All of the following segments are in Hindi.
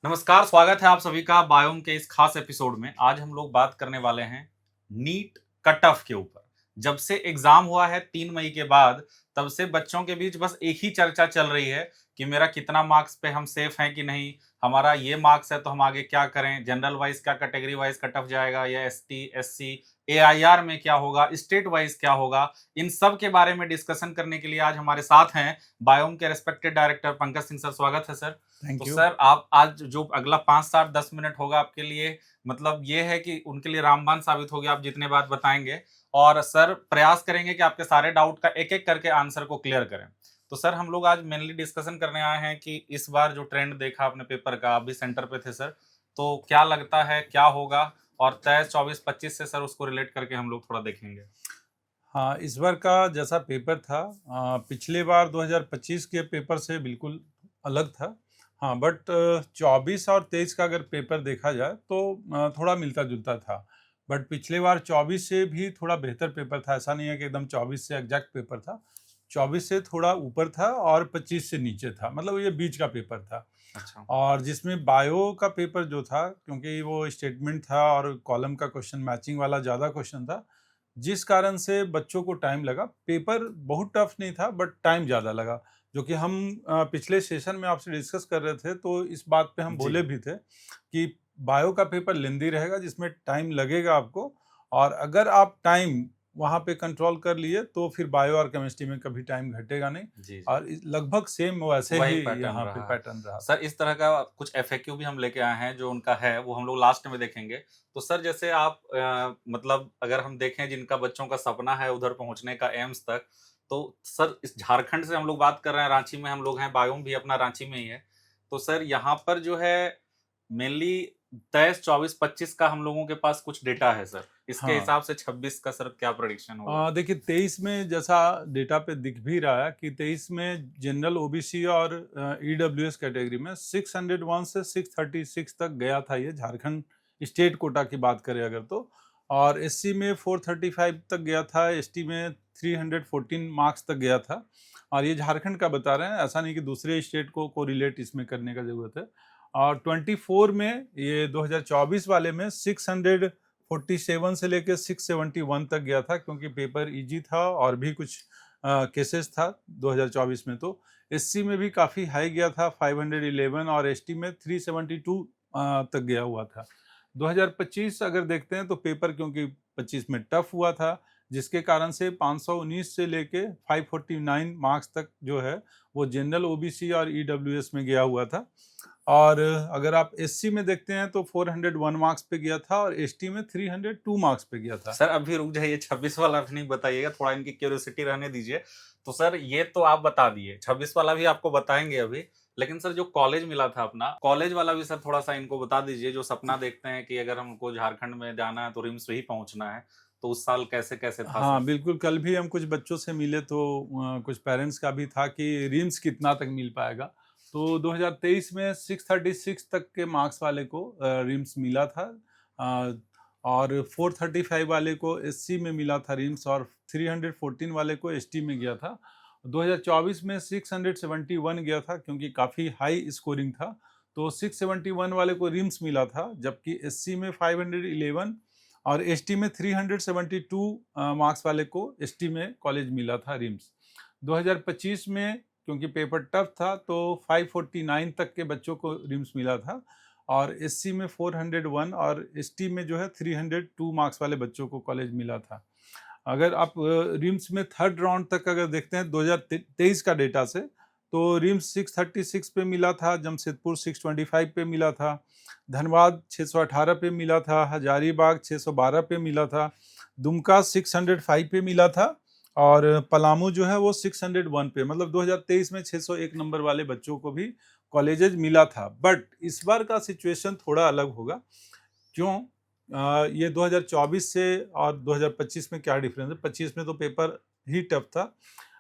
नमस्कार, स्वागत है आप सभी का बायोम के इस खास एपिसोड में। आज हम लोग बात करने वाले हैं नीट कट ऑफ के ऊपर। जब से एग्जाम हुआ है 3 मई के बाद, तब से बच्चों के बीच बस एक ही चर्चा चल रही है कि मेरा कितना मार्क्स पे हम सेफ हैं कि नहीं, हमारा ये मार्क्स है तो हम आगे क्या करें, जनरल वाइज क्या कैटेगरी वाइज कट ऑफ जाएगा या एसटी, एससी, एआईआर में क्या होगा, स्टेट वाइज क्या होगा। इन सब के बारे में डिस्कशन करने के लिए आज हमारे साथ हैं बायोम के respected director Pankaj Singh sir. स्वागत है सर। तो थैंक यू। सर आप आज जो अगला 5 7 10 मिनट होगा आपके लिए, मतलब ये है कि उनके लिए रामबाण साबित होगी, आप जितने बात बताएंगे। और सर प्रयास करेंगे कि आपके सारे डाउट का एक एक करके आंसर को क्लियर करें। तो सर हम लोग आज मेनली डिस्कशन करने आए हैं कि इस बार जो ट्रेंड देखा आपने पेपर का, आप भी सेंटर पे थे सर, तो क्या लगता है क्या होगा, और 23 24 25 से सर उसको रिलेट करके हम लोग थोड़ा देखेंगे। हाँ, इस बार का जैसा पेपर था पिछले बार 2025 के पेपर से बिल्कुल अलग था। हाँ, बट 24 और 23 का अगर पेपर देखा जाए तो थोड़ा मिलता-जुलता था। बट पिछले बार 24 से भी थोड़ा बेहतर पेपर था। ऐसा नहीं है कि एकदम 24 से एग्जैक्ट पेपर था। 24 से थोड़ा ऊपर था और 25 से नीचे था। मतलब ये बीच का पेपर था। अच्छा। और जिसमें बायो का पेपर जो था, क्योंकि वो स्टेटमेंट था और कॉलम का क्वेश्चन मैचिंग वाला ज़्यादा क्वेश्चन था, जिस कारण से बच्चों को टाइम लगा। पेपर बहुत टफ नहीं था बट टाइम ज़्यादा लगा, जो कि हम पिछले सेशन में आपसे डिस्कस कर रहे थे, तो इस बात पे हम जी। बोले भी थे कि बायो का पेपर लेंदी रहेगा जिसमें टाइम लगेगा आपको। और अगर आप टाइम वहाँ पे कंट्रोल कर लिए तो फिर बायो और केमिस्ट्री में कभी टाइम घटेगा नहीं। जी, जी। और लगभग सेम वैसे वही ही पैटर्न यहाँ पे रहा है। पैटर्न रहा सर था। इस तरह का कुछ एफएक्यू भी हम लेके आए हैं, जो उनका है वो हम लोग लास्ट में देखेंगे। तो सर जैसे आप मतलब अगर हम देखें जिनका बच्चों का सपना है उधर पहुँचने का एम्स तक, तो सर इस झारखंड से हम लोग बात कर रहे हैं, रांची में हम लोग हैं, बायोम भी अपना रांची में ही है। तो सर यहाँ पर जो है मेनली 23, 24, 25 का हम लोगों के पास कुछ डेटा है सर। इसके हाँ, हिसाब से 26 का सर क्या प्रेडिक्शन होगा? देखिए 23 में जैसा डेटा पे दिख भी रहा है कि 23 में जनरल ओबीसी और ईडब्ल्यूएस कैटेगरी में 601 से 636 तक गया था, ये झारखंड स्टेट कोटा की बात करें अगर तो। और एससी में 435 तक गया था, एसटी में 314 मार्क्स तक गया था। और ये झारखंड का बता रहे हैं, ऐसा नहीं कि दूसरे स्टेट को रिलेट इसमें करने का ज़रूरत है। और 24 में ये 2024 वाले में 647 से लेकर 671 तक गया था, क्योंकि पेपर इजी था और भी कुछ केसेस था 2024 में। तो एससी में भी काफ़ी हाई गया था 511, और एसटी में 372 तक गया हुआ था। 2025 अगर देखते हैं तो पेपर क्योंकि 25 में टफ हुआ था, जिसके कारण से 519 से लेके 549 मार्क्स तक जो है वो जनरल ओबीसी और ईडब्ल्यूएस में गया हुआ था। और अगर आप एससी में देखते हैं तो 401 मार्क्स पे गया था और एसटी में 302 मार्क्स पे गया था। सर अभी रुक जाइए, 26 वाला भी नहीं बताइएगा, थोड़ा इनकी क्यूरियोसिटी रहने दीजिए। तो सर ये तो आप बता दिए, 26 वाला भी आपको बताएँगे अभी। लेकिन सर जो कॉलेज मिला था अपना, कॉलेज वाला भी सर थोड़ा-सा इनको बता दीजिए, जो सपना देखते हैं कि अगर हमको झारखंड में जाना है तो रिम्स में ही पहुँचना है, तो उस साल कैसे-कैसे था सर? हाँ, बिल्कुल, कल भी हम कुछ बच्चों से मिले तो कुछ पेरेंट्स का भी था कि रिम्स कितना तक मिल पाएगा। तो 2023 में 636 तक के मार्क्स वाले को रिम्स मिला था। अ, और 435 वाले को एससी में मिला था रिम्स, और 314 वाले को एसटी में गया था। 2024 में 671 गया था, क्योंकि काफ़ी हाई स्कोरिंग था, तो 671 वाले को रिम्स मिला था, जबकि एससी में 511 और एसटी में 372 मार्क्स वाले को एसटी में कॉलेज मिला था रिम्स। 2025 में क्योंकि पेपर टफ था तो 549 तक के बच्चों को रिम्स मिला था, और एससी में 401 और एसटी में जो है 302 मार्क्स वाले बच्चों को कॉलेज मिला था। अगर आप रिम्स में थर्ड राउंड तक अगर देखते हैं 2023 का डेटा से, तो रिम्स 636 पे मिला था, जमशेदपुर 625 पे मिला था, धनबाद 618 पे मिला था, हजारीबाग 612 पे मिला था, दुमका 605 पे मिला था, और पलामू जो है वो 601 पे। मतलब 2023 में 601 नंबर वाले बच्चों को भी कॉलेजेज मिला था। बट इस बार का सिचुएशन थोड़ा अलग होगा। क्यों? ये 2024 से और 2025 में क्या डिफरेंस है? 25 में तो पेपर ही टफ था,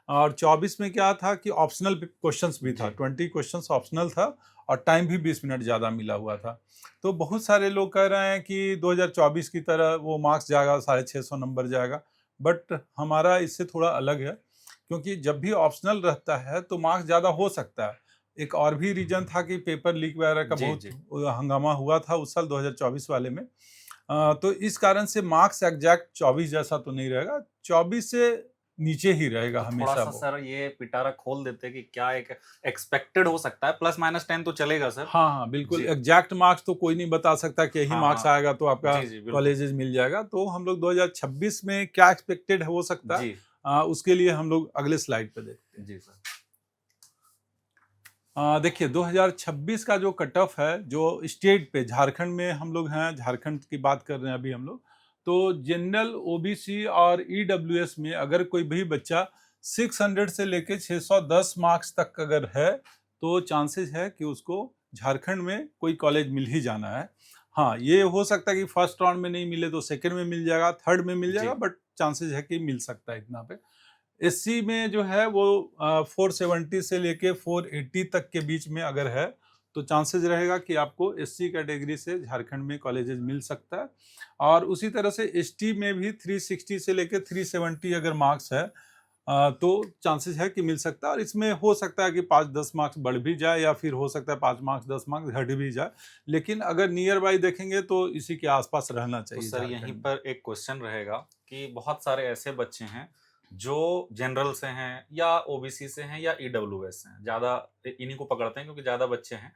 और 24 में क्या था कि ऑप्शनल क्वेश्चंस भी था, जी। 20 क्वेश्चंस ऑप्शनल था, और टाइम भी 20 मिनट ज़्यादा मिला हुआ था। तो बहुत सारे लोग कह रहे हैं कि 2024 की तरह वो मार्क्स जाएगा, 650 नंबर जाएगा। बट हमारा इससे थोड़ा अलग है, क्योंकि जब भी ऑप्शनल रहता है तो मार्क्स ज़्यादा हो सकता है, एक और भी रीजन था कि पेपर लीक वगैरह का जी, बहुत जी। हंगामा हुआ था उस साल 2024 वाले में। तो इस कारण से मार्क्स एग्जैक्ट 24 जैसा तो नहीं रहेगा, 24 से नीचे ही रहेगा तो थोड़ा हमेशा सा वो। सर ये पिटारा खोल देते कि क्या एक एक्सपेक्टेड हो सकता है, प्लस माइनस 10 तो चलेगा सर। हाँ, हाँ, बिल्कुल जी। एग्जैक्ट मार्क्स तो कोई नहीं बता सकता कि यही हाँ, मार्क्स हाँ। आएगा तो आपका जी, जी, बिल्कुल। कॉलेजेस मिल जाएगा। तो हम लोग 2026 में क्या एक्सपेक्टेड हो सकता है, जी, उसके लिए हम लोग अगले स्लाइड पे देखते हैं। जी सर। देखिए 2026 का जो कट ऑफ है, जो स्टेट पे झारखंड में हम लोग हैं, झारखंड की बात कर रहे हैं अभी हम लोग, तो जनरल, ओबीसी और ईडब्ल्यूएस में अगर कोई भी बच्चा 600 से लेके 610 मार्क्स तक अगर है, तो चांसेस है कि उसको झारखंड में कोई कॉलेज मिल ही जाना है। हाँ, ये हो सकता है कि फर्स्ट राउंड में नहीं मिले तो सेकंड में मिल जाएगा, थर्ड में मिल जी। जाएगा, बट चांसेस है कि मिल सकता है इतना पे। एससी में जो है वो 470 से लेके 480 तक के बीच में अगर है, तो चांसेस रहेगा कि आपको एससी कैटेगरी से झारखंड में कॉलेजेस मिल सकता है। और उसी तरह से एसटी में भी 360 से लेके 370 अगर मार्क्स है, तो चांसेस है कि मिल सकता है। और इसमें हो सकता है कि 5-10 मार्क्स बढ़ भी जाए, या फिर हो सकता है 5 मार्क्स 10 मार्क्स घट भी जाए, लेकिन अगर नियर बाई देखेंगे तो इसी के आसपास रहना तो चाहिए सर यहीं झारखंड में। पर एक क्वेश्चन रहेगा कि बहुत सारे ऐसे बच्चे हैं जो जनरल से हैं या ओबीसी से हैं या ईडब्ल्यूएस से हैं, ज्यादा इन्हीं को पकड़ते हैं क्योंकि ज्यादा बच्चे हैं।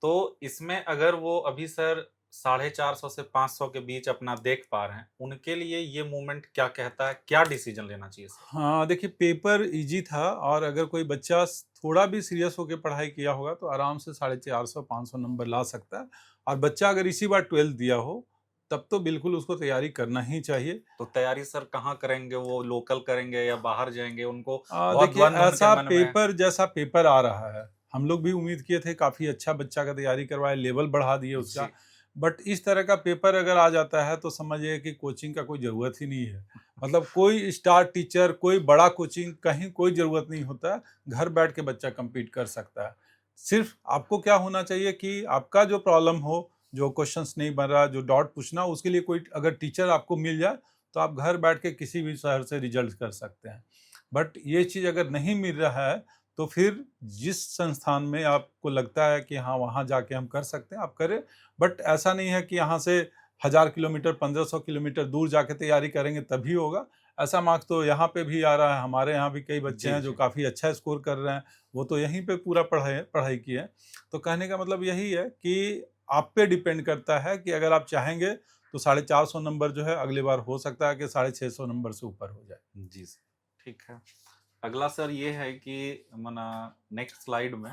तो इसमें अगर वो अभी सर 450 से 500 के बीच अपना देख पा रहे हैं, उनके लिए ये मूवमेंट क्या कहता है, क्या डिसीजन लेना चाहिए सर? हाँ, देखिए पेपर इजी था, और अगर कोई बच्चा थोड़ा भी सीरियस होकर पढ़ाई किया होगा तो आराम से 450-500 नंबर ला सकता है। और बच्चा अगर इसी बार 12th दिया हो, तब तो बिल्कुल उसको तैयारी करना ही चाहिए। तो तैयारी सर कहाँ करेंगे, वो लोकल करेंगे या बाहर जाएंगे? उनको बहुत देखिए द्वंद्व उनके ऐसा मन में है। पेपर जैसा पेपर आ रहा है, हम लोग भी उम्मीद किए थे काफ़ी अच्छा बच्चा का तैयारी करवाए, लेवल बढ़ा दिए उसका। जी। बट इस तरह का पेपर अगर आ जाता है तो समझिए कि कोचिंग का कोई ज़रूरत ही नहीं है। मतलब कोई स्टार टीचर, कोई बड़ा कोचिंग, कहीं कोई ज़रूरत नहीं होता है, घर बैठ के बच्चा कम्पीट कर सकता है। सिर्फ आपको क्या होना चाहिए कि आपका जो प्रॉब्लम हो, जो क्वेश्चंस नहीं बन रहा, जो डाउट पूछना, उसके लिए कोई अगर टीचर आपको मिल जाए, तो आप घर बैठ के किसी भी शहर से रिजल्ट कर सकते हैं। बट ये चीज़ अगर नहीं मिल रहा है, तो फिर जिस संस्थान में आपको लगता है कि हाँ, वहाँ जाके हम कर सकते हैं, आप करें। बट ऐसा नहीं है कि यहाँ से 1000 किलोमीटर, 1500 किलोमीटर दूर जाके तैयारी करेंगे तभी होगा। ऐसा मार्क्स तो यहाँ पे भी आ रहा है, हमारे यहाँ भी कई बच्चे जी, हैं जो जी। काफ़ी अच्छा स्कोर कर रहे हैं, वो तो यहीं पे पूरा पढ़ाई पढ़ाई किए हैं। तो कहने का मतलब यही है कि आप पे डिपेंड करता है कि अगर आप चाहेंगे, तो 450 नंबर जो है अगली बार हो सकता है कि 650 नंबर से ऊपर हो जाए। जी सर, ठीक है। अगला सर ये है कि मना नेक्स्ट स्लाइड में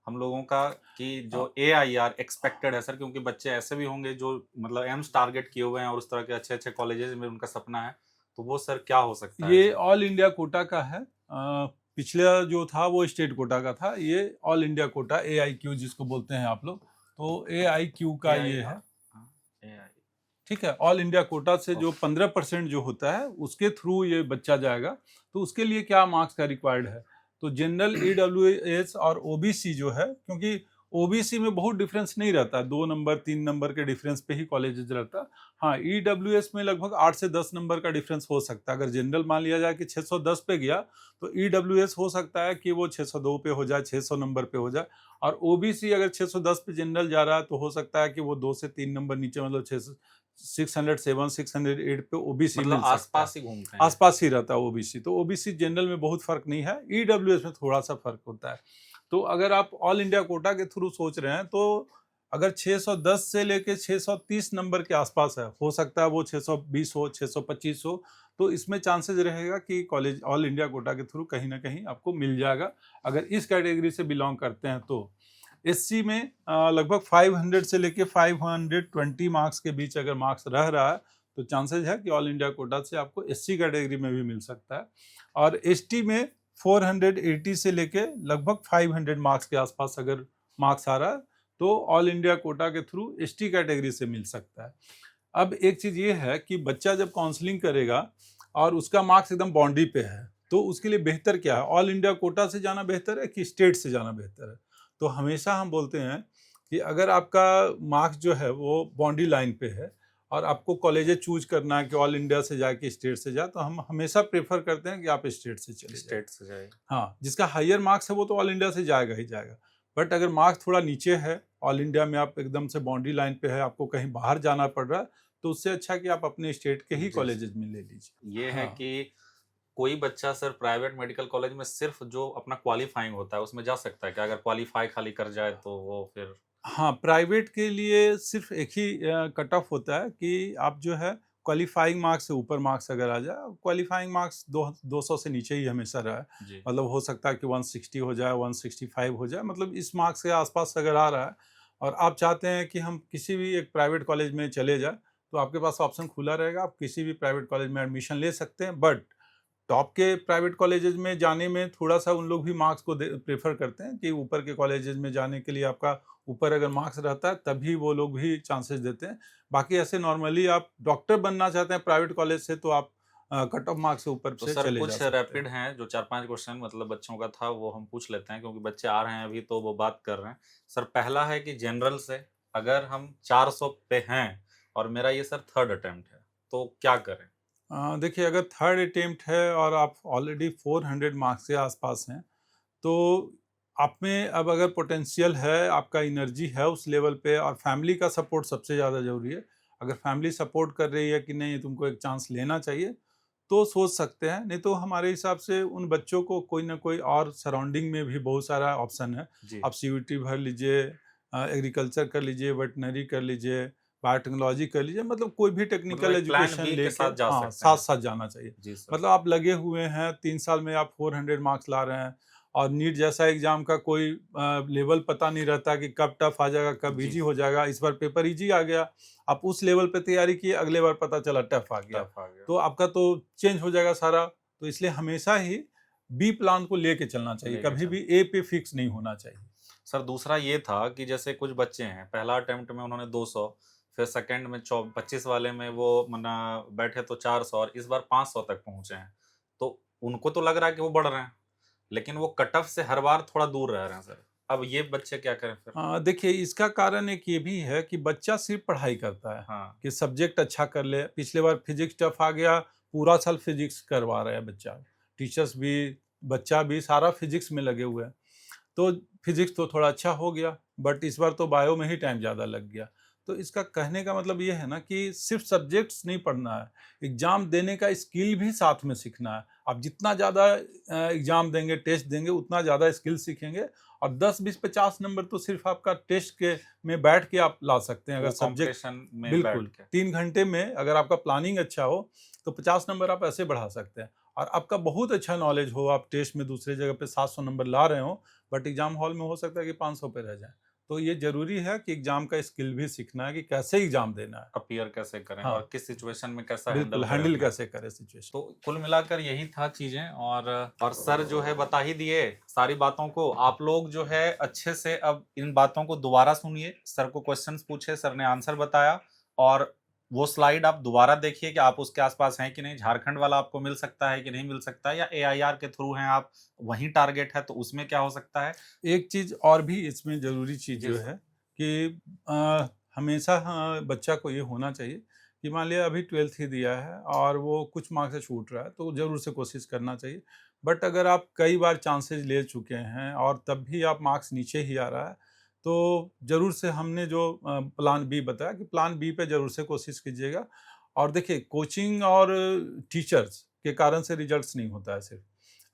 हम लोगों का कि जो एआईआर एक्सपेक्टेड है सर, क्योंकि बच्चे ऐसे भी होंगे जो मतलब एम्स टारगेट किए हुए हैं और उस तरह के अच्छे अच्छे कॉलेजेस में उनका सपना है, तो वो सर क्या हो सकता है ये सर? ऑल इंडिया कोटा का है। पिछला जो था वो स्टेट कोटा का था, ये ऑल इंडिया कोटा AIQ जिसको बोलते हैं आप लोग, तो AIQ का ये है। एआई। ठीक है, ऑल इंडिया कोटा से जो 15% जो होता है उसके थ्रू ये बच्चा जाएगा। तो उसके लिए क्या मार्क्स का रिक्वायर्ड है, तो जनरल, EWS और ओबीसी जो है, क्योंकि ओबीसी में बहुत डिफरेंस नहीं रहता, 2 नंबर 3 नंबर के डिफरेंस पे ही कॉलेजेस रहता। हाँ, ईडब्ल्यूएस में लगभग 8 से 10 नंबर का डिफरेंस हो सकता है। अगर जनरल मान लिया जाए कि 610 पे गया, तो ईडब्ल्यूएस हो सकता है कि वो 602 पे हो जाए, 600 नंबर पे हो जाए। और ओबीसी अगर 610 पे जनरल जा रहा है, तो हो सकता है कि वो 2 से 3 नंबर नीचे, मतलब 607 608 पे ओबीसी मतलब मिल सकता है। आसपास ही घूमते हैं। आसपास ही रहता है ओबीसी, तो ओबीसी जनरल में बहुत फर्क नहीं है, ईडब्ल्यूएस में थोड़ा सा फर्क होता है। तो अगर आप ऑल इंडिया कोटा के थ्रू सोच रहे हैं, तो अगर 610 से लेके 630 नंबर के आसपास है, हो सकता है वो 620 हो, 625 हो, तो इसमें चांसेस रहेगा कि कॉलेज ऑल इंडिया कोटा के थ्रू कहीं ना कहीं आपको मिल जाएगा, अगर इस कैटेगरी से बिलोंग करते हैं तो। एससी में लगभग 500 से लेके 520 मार्क्स के बीच अगर मार्क्स रह रहा है, तो चांसेस है कि ऑल इंडिया कोटा से आपको एससी कैटेगरी में भी मिल सकता है। और एसटी में 480 से लेके लगभग 500 मार्क्स के आसपास अगर मार्क्स आ रहा है, तो ऑल इंडिया कोटा के थ्रू एसटी कैटेगरी से मिल सकता है। अब एक चीज़ ये है कि बच्चा जब काउंसलिंग करेगा और उसका मार्क्स एकदम बाउंड्री पे है, तो उसके लिए बेहतर क्या है, ऑल इंडिया कोटा से जाना बेहतर है कि स्टेट से जाना बेहतर है? तो हमेशा हम बोलते हैं कि अगर आपका मार्क्स जो है वो बाउंड्री लाइन पे है, और आपको कॉलेजेस चूज करना है कि ऑल इंडिया से जाए कि स्टेट से जाए, तो हम हमेशा प्रेफर करते हैं कि आप स्टेट से चले जाए। स्टेट से जाए। हाँ, जिसका हायर मार्क्स है वो तो ऑल इंडिया से जाएगा ही जाएगा। बट अगर मार्क्स थोड़ा नीचे है, ऑल इंडिया में आप एकदम से बाउंड्री लाइन पे है, आपको कहीं बाहर जाना पड़ रहा है, तो उससे अच्छा कि आप अपने स्टेट के ही जी कॉलेजेस में ले लीजिए। ये है हाँ। कि कोई बच्चा सर प्राइवेट मेडिकल कॉलेज में सिर्फ जो अपना क्वालिफाइंग होता है उसमें जा सकता है क्या? अगर क्वालिफाई खाली कर जाए तो वो फिर हाँ, प्राइवेट के लिए सिर्फ एक ही कट ऑफ होता है कि आप जो है क्वालिफाइंग मार्क्स से ऊपर मार्क्स अगर आ जाए, क्वालिफाइंग मार्क्स 200 से नीचे ही हमेशा रहा है। जी मतलब हो सकता है कि 160 हो जाए, 165 हो जाए, मतलब इस मार्क्स के आसपास अगर आ रहा है और आप चाहते हैं कि हम किसी भी एक प्राइवेट कॉलेज में चले जाए, तो आपके पास ऑप्शन खुला रहेगा, आप किसी भी प्राइवेट कॉलेज में एडमिशन ले सकते हैं। बट टॉप के प्राइवेट कॉलेजेस में जाने में थोड़ा-सा उन लोग भी मार्क्स को प्रेफ़र करते हैं कि ऊपर के कॉलेजेस में जाने के लिए आपका ऊपर अगर मार्क्स रहता है, तभी वो लोग भी चांसेस देते हैं। बाकी ऐसे नॉर्मली आप डॉक्टर बनना चाहते हैं प्राइवेट कॉलेज से, तो आप कट ऑफ मार्क्स से ऊपर तो से सर चले जा कुछ सकते हैं। रैपिड हैं जो 4-5 क्वेश्चन मतलब बच्चों का था वो हम पूछ लेते हैं क्योंकि बच्चे आ रहे हैं अभी तो वो बात कर रहे हैं। सर पहला है कि जनरल से अगर हम 400 पे हैं और मेरा ये सर थर्ड अटेम्प्ट है तो क्या करें? देखिए, अगर थर्ड अटेम्प्ट है और आप ऑलरेडी 400 मार्क्स के आसपास हैं, तो आप में अब अगर पोटेंशियल है, आपका एनर्जी है उस लेवल पे और फैमिली का सपोर्ट सबसे ज़्यादा ज़रूरी है। अगर फैमिली सपोर्ट कर रही है कि नहीं तुमको एक चांस लेना चाहिए, तो सोच सकते हैं। नहीं तो हमारे हिसाब से उन बच्चों को कोई ना कोई और सराउंडिंग में भी बहुत सारा ऑप्शन है। जी आप सीयूईटी भर लीजिए, एग्रीकल्चर कर लीजिए, वेटनरी कर लीजिए, बायोटेक्नोलॉजी कर लीजिए, मतलब कोई भी मतलब टेक्निकल एक प्लान एजुकेशन बी के लेके साथ जा हाँ, सकते हैं। साथ-साथ जाना चाहिए। जी सर। मतलब आप लगे हुए हैं, 3 साल में आप 400 मार्क्स ला रहे हैं और नीट जैसा एग्ज़ाम का कोई लेवल पता नहीं रहता कि कब टफ आ जाएगा, कब जी ईज़ी हो जाएगा। इस बार पेपर ईज़ी आ गया, आप उस लेवल पे तैयारी किए, अगले बार पता चला टफ आ गया। टफ आ गया तो आपका तो चेंज हो जाएगा सारा। तो इसलिए हमेशा ही बी प्लान को लेके चलना चाहिए, लेके कभी चल। भी ए पे फिक्स नहीं होना चाहिए। सर दूसरा ये था कि जैसे कुछ बच्चे हैं पहला अटेम्प्ट में उन्होंने 200 फिर सेकंड में 25 वाले में वो मना बैठे तो 400 और इस बार 500 तक पहुंचे हैं तो उनको तो लग रहा है कि वो बढ़ रहे हैं लेकिन वो कट ऑफ से हर बार थोड़ा दूर रह रहे हैं सर अब ये बच्चे क्या करें फिर? देखिए, इसका कारण एक ये भी है कि बच्चा सिर्फ पढ़ाई करता है हाँ कि सब्जेक्ट अच्छा कर ले। पिछले बार फिजिक्स टफ आ गया, पूरा साल फिजिक्स करवा रहा है बच्चा। टीचर्स भी, बच्चा भी सारा फिजिक्स में लगे हुए हैं। तो फिजिक्स तो थोड़ा अच्छा हो गया, बट इस बार तो बायो में ही टाइम ज़्यादा लग गया। तो इसका कहने का मतलब ये है ना कि सिर्फ सब्जेक्ट्स नहीं पढ़ना है, एग्ज़ाम देने का स्किल भी साथ में सीखना है। आप जितना ज़्यादा एग्ज़ाम देंगे, टेस्ट देंगे, उतना ज़्यादा स्किल सीखेंगे और 10, 20, 50 नंबर तो सिर्फ आपका टेस्ट के में बैठ के आप ला सकते हैं। अगर वो सब्जेक्ट कंपटीशन में बैठ बिल्कुल, के 3 घंटे में अगर आपका प्लानिंग अच्छा हो, तो 50 नंबर आप ऐसे बढ़ा सकते हैं और आपका बहुत अच्छा नॉलेज हो, आप टेस्ट में दूसरे जगह पे 700 नंबर ला रहे हो, बट एग्ज़ाम हॉल में हो सकता है कि 500 पे रह जाएँ। तो ये ज़रूरी है कि एग्ज़ाम का स्किल भी सीखना है कि कैसे एग्ज़ाम देना है। अपीयर कैसे करें हाँ, और किस सिचुएशन में कैसा हैंडल बिल्कुल करें हैंडल अपने आप कैसे करें सिचुएशन। तो कुल मिलाकर यही था चीजें और सर जो है बता ही दिए सारी बातों को आप लोग जो है अच्छे से अब इन बातों को दोबारा सुनिए सर को क्वेश्चंस पूछे सर ने आंसर बताया और वो स्लाइड आप दोबारा देखिए कि आप उसके आसपास हैं कि नहीं झारखंड वाला आपको मिल सकता है कि नहीं मिल सकता है या एआईआर के थ्रू हैं आप वहीं टारगेट है तो उसमें क्या हो सकता है एक चीज़ और भी इसमें ज़रूरी चीज़ जी जो सर है कि हमेशा हाँ, बच्चा को ये होना चाहिए कि मान लिया अभी 12th ही दिया है और वो कुछ मार्क्स से छूट रहा है, तो ज़रूर से कोशिश करना चाहिए। बट अगर आप कई बार चांसेस ले चुके हैं और तब भी आप मार्क्स नीचे ही आ रहा है, तो ज़रूर से हमने जो प्लान बी बताया कि प्लान बी पे ज़रूर से कोशिश कीजिएगा। और देखिए, कोचिंग और टीचर्स के कारण से रिजल्ट्स नहीं होता है सिर्फ।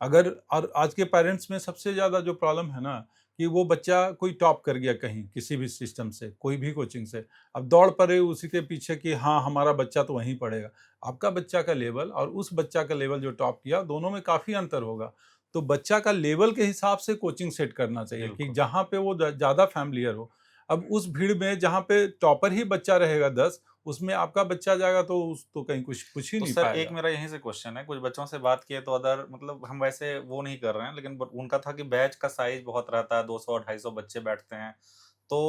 अगर और आज के पेरेंट्स में सबसे ज़्यादा जो प्रॉब्लम है ना कि वो बच्चा कोई टॉप कर गया कहीं किसी भी सिस्टम से, कोई भी कोचिंग से, अब दौड़ पड़े उसी के पीछे कि हाँ, हमारा बच्चा तो वहीं पढ़ेगा। आपका बच्चा का लेवल और उस बच्चा का लेवल जो टॉप किया, दोनों में काफ़ी अंतर होगा। तो बच्चा का लेवल के हिसाब से कोचिंग सेट करना चाहिए कि बिल्कुल जहाँ पे वो ज़्यादा फ़ैमिलियर हो। अब उस भीड़ में जहाँ पे टॉपर ही बच्चा रहेगा 10, उसमें आपका बच्चा जाएगा तो उस तो कहीं कुछ पूछ ही तो नहीं सर एक पाएगा। मेरा यहीं से क्वेश्चन है कुछ बच्चों से बात किए तो अदर मतलब हम वैसे वो नहीं कर रहे हैं लेकिन उनका था कि बैच का साइज बहुत रहता है 200 250 बच्चे बैठते हैं तो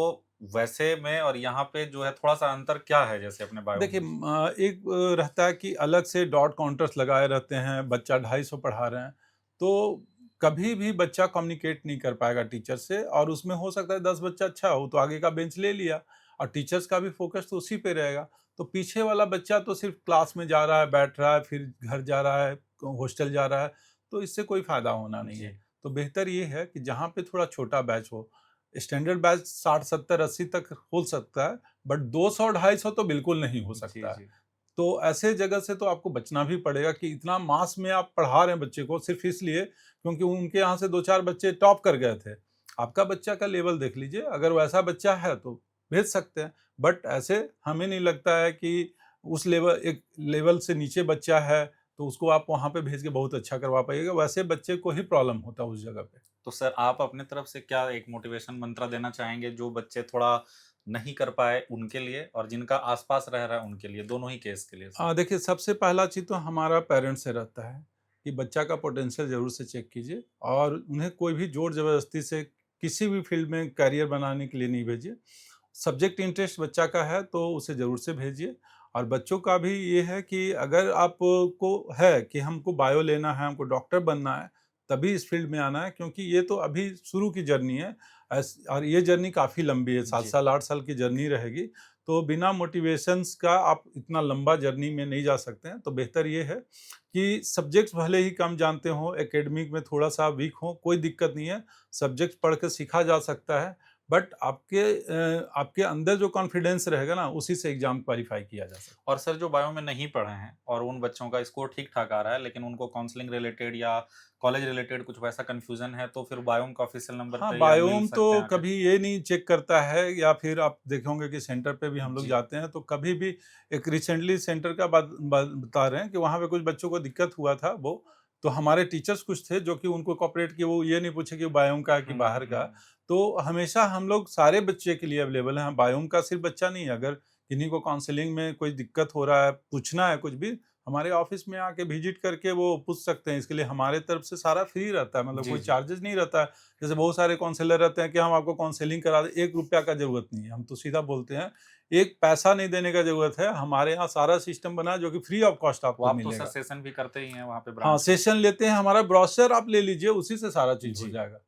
वैसे में और यहाँ पे जो है थोड़ा सा अंतर क्या है जैसे अपने बायो देखिए, में एक रहता है कि अलग से डॉट काउंटर्स लगाए रहते हैं, बच्चा 250 पढ़ा रहे हैं, तो कभी भी बच्चा कम्युनिकेट नहीं कर पाएगा टीचर से और उसमें हो सकता है 10 बच्चा अच्छा हो तो आगे का बेंच ले लिया और टीचर्स का भी फोकस तो उसी पे रहेगा। तो पीछे वाला बच्चा तो सिर्फ क्लास में जा रहा है, बैठ रहा है, फिर घर जा रहा है, हॉस्टल जा रहा है, तो इससे कोई फ़ायदा होना नहीं जी है। तो बेहतर ये है कि जहाँ पे थोड़ा छोटा बैच हो, स्टैंडर्ड बैच 60 70 80 तक हो सकता है, बट 200 250 तो बिल्कुल नहीं हो जी सकता है। जी तो ऐसे जगह से तो आपको बचना भी पड़ेगा कि इतना मास में आप पढ़ा रहे हैं बच्चे को सिर्फ इसलिए क्योंकि उनके यहाँ से 2-4 बच्चे टॉप कर गए थे। आपका बच्चा का लेवल देख लीजिए, अगर वैसा बच्चा है तो भेज सकते हैं। बट ऐसे हमें नहीं लगता है कि उस लेवल एक लेवल से नीचे बच्चा है तो उसको आप वहाँ पे भेज के बहुत अच्छा करवा पाइएगा। वैसे बच्चे को ही प्रॉब्लम होता है उस जगह पे। तो सर आप अपने तरफ से क्या एक मोटिवेशन मंत्र देना चाहेंगे जो बच्चे थोड़ा नहीं कर पाए उनके लिए और जिनका आसपास रह रहा है उनके लिए, दोनों ही केस के लिए सर? देखिए, सबसे पहला चीज़ तो हमारा पेरेंट्स से रहता है कि बच्चा का पोटेंशियल ज़रूर से चेक कीजिए और उन्हें कोई भी ज़ोर ज़बरदस्ती से किसी भी फील्ड में करियर बनाने के लिए नहीं भेजिए। सब्जेक्ट इंटरेस्ट बच्चा का है तो उसे ज़रूर से भेजिए। और बच्चों का भी ये है कि अगर आपको है कि हमको बायो लेना है, हमको डॉक्टर बनना है, तभी इस फील्ड में आना है क्योंकि ये तो अभी शुरू की जर्नी है। और ये जर्नी काफ़ी लंबी है, 7 जी साल 8 साल की जर्नी रहेगी। तो बिना मोटिवेशंस का आप इतना लंबा जर्नी में नहीं जा सकते हैं। तो बेहतर ये है कि सब्जेक्ट्स भले ही कम जानते हों, एकेडमिक में थोड़ा-सा वीक हों, कोई दिक्कत नहीं है। सब्जेक्ट्स पढ़ के सीखा जा सकता है, बट आपके अंदर जो कॉन्फिडेंस रहेगा ना, उसी से एग्ज़ाम क्वालिफ़ाई किया जा सकता है। और सर जो बायो में नहीं पढ़े हैं और उन बच्चों का स्कोर ठीक ठाक आ रहा है लेकिन उनको काउंसलिंग रिलेटेड या कॉलेज रिलेटेड कुछ वैसा कंफ्यूजन है तो फिर बायोम का ऑफिशियल नंबर हाँ, पे या मिल बायोम तो सकते हैं आके? कभी ये नहीं चेक करता है या फिर आप देखे होंगे कि सेंटर पे भी हम लोग जी जाते हैं तो कभी भी एक रिसेंटली सेंटर का बात बता रहे हैं कि वहाँ पे कुछ बच्चों को दिक्कत हुआ था वो, तो हमारे टीचर्स कुछ थे जो कि उनको कोऑपरेट किए, वो ये नहीं पूछे कि बायोम का है कि बाहर का। तो हमेशा हम लोग सारे बच्चे के लिए अवेलेबल हैं, बायोम का सिर्फ बच्चा नहीं है। अगर किन्हीं को काउंसलिंग में कोई दिक्कत हो रहा है, पूछना है कुछ भी, हमारे ऑफिस में आके विजिट करके वो पूछ सकते हैं। इसके लिए हमारे तरफ से सारा फ्री रहता है, मतलब जी कोई जी चार्जेस नहीं रहता है। जैसे बहुत सारे काउंसलर रहते हैं कि हम आपको काउंसलिंग करा दें, ₹1 का ज़रूरत नहीं है। हम तो सीधा बोलते हैं, एक पैसा नहीं देने का ज़रूरत है। हमारे यहाँ सारा सिस्टम बना है जो कि फ्री ऑफ कॉस्ट वो आपको आप तो सर मिलेगा। सेशन भी करते ही हैं वहाँ पे हाँ, ब्रांच में? सेशन लेते हैं, हमारा ब्रोशर आप ले लीजिए, उसी से सारा चीज़ हो जी जाएगा।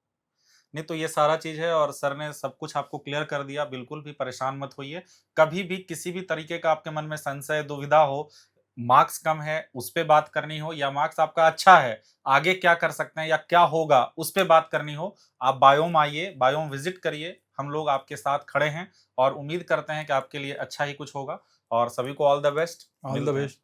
नहीं तो ये सारा चीज़ है और सर ने सब कुछ आपको क्लियर कर दिया, बिल्कुल भी परेशान मत होइए। कभी भी किसी भी तरीके का आपके मन में संशय, दुविधा हो, मार्क्स कम है, उस पे बात करनी हो या मार्क्स आपका अच्छा है, आगे क्या कर सकते हैं या क्या होगा, उस पे बात करनी हो, आप बायोम आइए, बायोम विज़िट करिए, हम लोग आपके साथ खड़े हैं और उम्मीद करते हैं कि आपके लिए अच्छा ही कुछ होगा और सभी को all the best, all the मिलते हैं। बेस्ट।